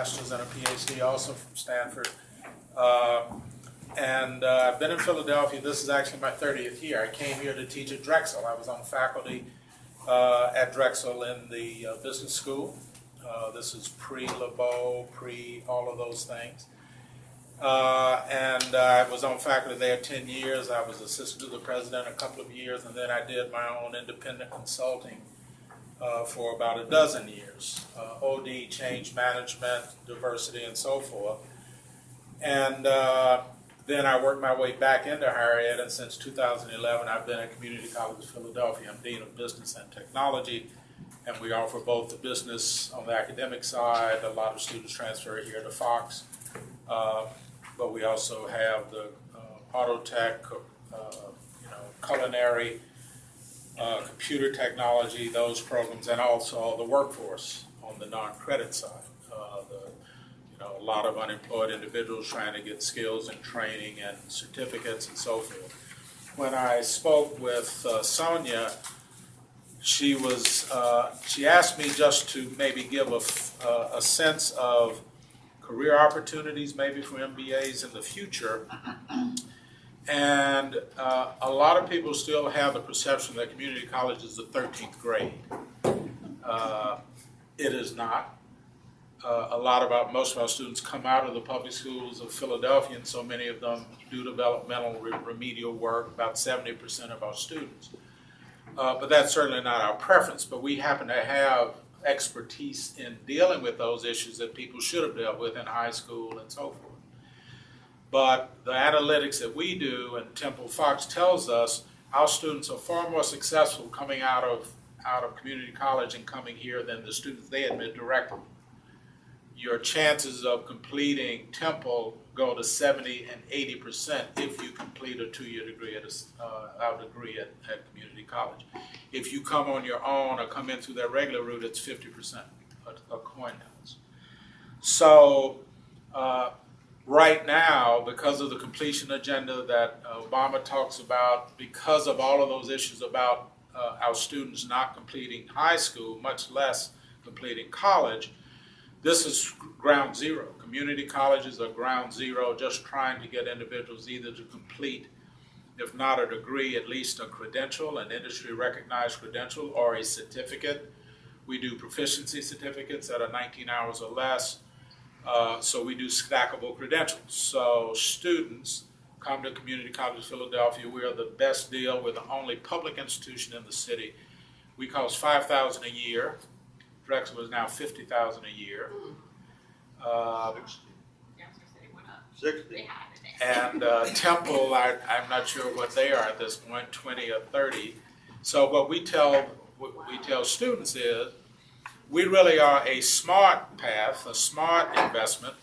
master's and a PhD, also from Stanford. I've been in Philadelphia. This is actually my 30th year. I came here to teach at Drexel. I was on faculty at Drexel in the business school. This is pre-LeBeau, pre-all of those things. I was on faculty there 10 years. I was assistant to the president a couple of years, and then I did my own independent consulting for about a dozen years. OD, change management, diversity, and so forth. And then I worked my way back into higher ed, and since 2011 I've been at Community College of Philadelphia. I'm Dean of Business and Technology, and we offer both the business on the academic side. A lot of students transfer here to Fox, but we also have the auto tech, culinary, computer technology, those programs, and also the workforce on the non-credit side. A lot of unemployed individuals trying to get skills and training and certificates and so forth. When I spoke with Sonia, she asked me just to maybe give a sense of career opportunities maybe for MBAs in the future. And a lot of people still have the perception that community college is the 13th grade. It is not. Most of our students come out of the public schools of Philadelphia, and so many of them do developmental remedial work, about 70% of our students. But that's certainly not our preference, but we happen to have expertise in dealing with those issues that people should have dealt with in high school and so forth. But the analytics that we do, and Temple Fox tells us, our students are far more successful coming out of community college and coming here than the students they admit directly. Your chances of completing Temple go to 70 and 80% if you complete a 2-year degree at community college. If you come on your own or come in through that regular route, it's 50%, a coin toss. So right now, because of the completion agenda that Obama talks about, because of all of those issues about our students not completing high school, much less completing college, this is ground zero. Community colleges are ground zero, just trying to get individuals either to complete, if not a degree, at least a credential, an industry-recognized credential, or a certificate. We do proficiency certificates that are 19 hours or less, so we do stackable credentials. So students come to Community College of Philadelphia. We are the best deal. We're the only public institution in the city. We cost $5,000 a year. Drexel is now $50,000 a year. 60. And Temple, I'm not sure what they are at this point, 20 or 30. So what we tell students is, we really are a smart path, a smart investment,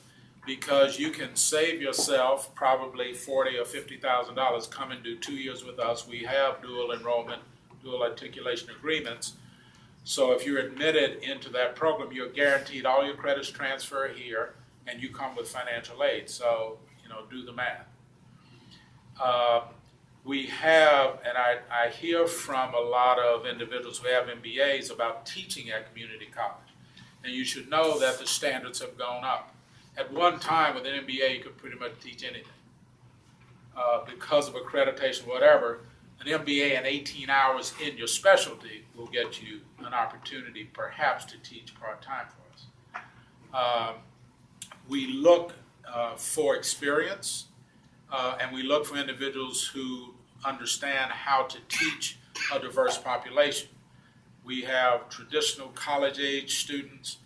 because you can save yourself probably $40,000 or $50,000. Come and do 2 years with us. We have dual enrollment, dual articulation agreements. So if you're admitted into that program, you're guaranteed all your credits transfer here, and you come with financial aid. So, do the math. We have, and I hear from a lot of individuals who have MBAs about teaching at community college. And you should know that the standards have gone up. At one time with an MBA, you could pretty much teach anything. Because of accreditation, whatever, an MBA in 18 hours in your specialty will get you an opportunity perhaps to teach part-time for us. We look for experience, and we look for individuals who understand how to teach a diverse population. We have traditional college-age students.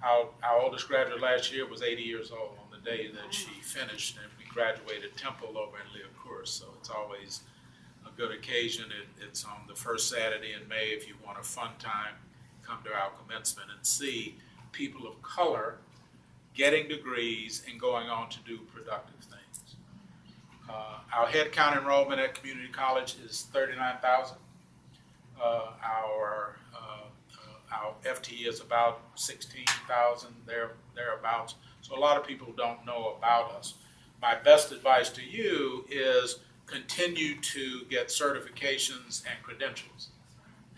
Our oldest graduate last year was 80 years old on the day that she finished, and we graduated Temple over in Leacourse, so it's always a good occasion. It's on the first Saturday in May. If you want a fun time, come to our commencement and see people of color getting degrees and going on to do productive things. Our headcount enrollment at community college is 39,000. Our FTE is about 16,000, thereabouts. So a lot of people don't know about us. My best advice to you is continue to get certifications and credentials.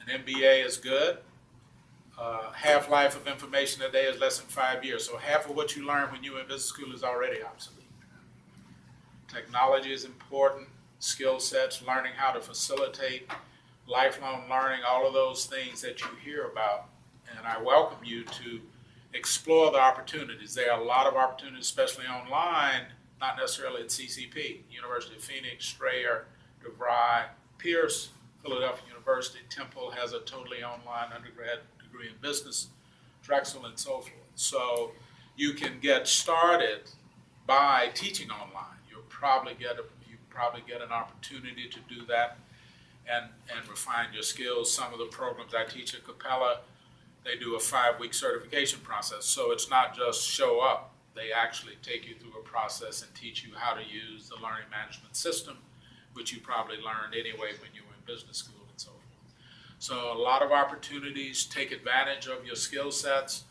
An MBA is good. half-life of information a day is less than 5 years. So half of what you learn when you were in business school is already obsolete. Technology is important, skill sets, learning how to facilitate lifelong learning, all of those things that you hear about. And I welcome you to explore the opportunities. There are a lot of opportunities, especially online, not necessarily at CCP, University of Phoenix, Strayer, DeVry, Pierce, Philadelphia University, Temple has a totally online undergrad degree in business, Drexel, and so forth. So you can get started by teaching online. You'll probably get an opportunity to do that and refine your skills. Some of the programs I teach at Capella, they do a 5-week certification process. So it's not just show up. They actually take you through a process and teach you how to use the learning management system, which you probably learned anyway when you were in business school and so forth. So a lot of opportunities. Take advantage of your skill sets.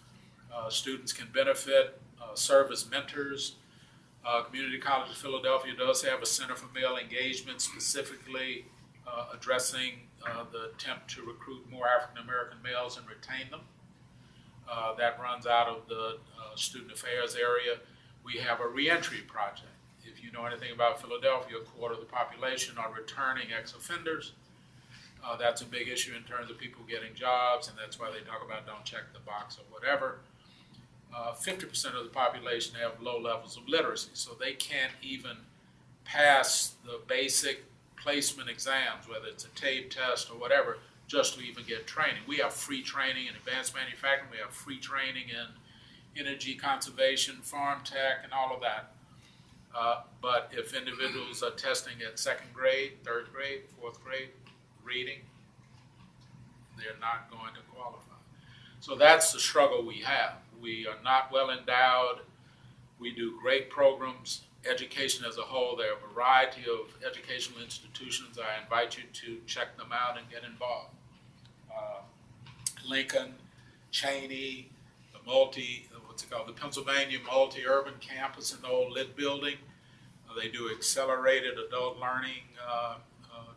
Students can benefit, serve as mentors. Community College of Philadelphia does have a Center for Male Engagement, specifically addressing the attempt to recruit more African American males and retain them. That runs out of the student affairs area. We have a reentry project. If you know anything about Philadelphia, a quarter of the population are returning ex-offenders. That's a big issue in terms of people getting jobs, and that's why they talk about don't check the box or whatever. 50% of the population have low levels of literacy, so they can't even pass the basic placement exams, whether it's a TABE test or whatever, just to even get training. We have free training in advanced manufacturing. We have free training in energy conservation, farm tech, and all of that. But if individuals are testing at 2nd grade, 3rd grade, 4th grade, reading, they're not going to qualify. So that's the struggle we have. We are not well endowed. We do great programs. Education as a whole, there are a variety of educational institutions. I invite you to check them out and get involved. Lincoln, Cheney, the Pennsylvania Multi-Urban Campus in the old Lit building. They do accelerated adult learning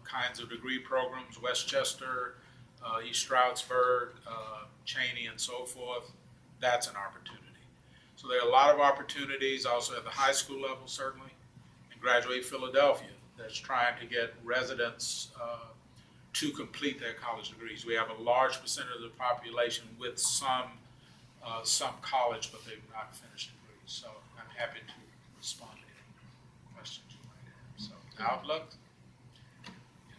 kinds of degree programs, Westchester, East Stroudsburg, Cheney, and so forth. That's an opportunity. So there are a lot of opportunities also at the high school level, certainly, and Graduate Philadelphia that's trying to get residents to complete their college degrees. We have a large percentage of the population with some college, but they've not finished degrees. So I'm happy to respond to any questions you might have. So outlook.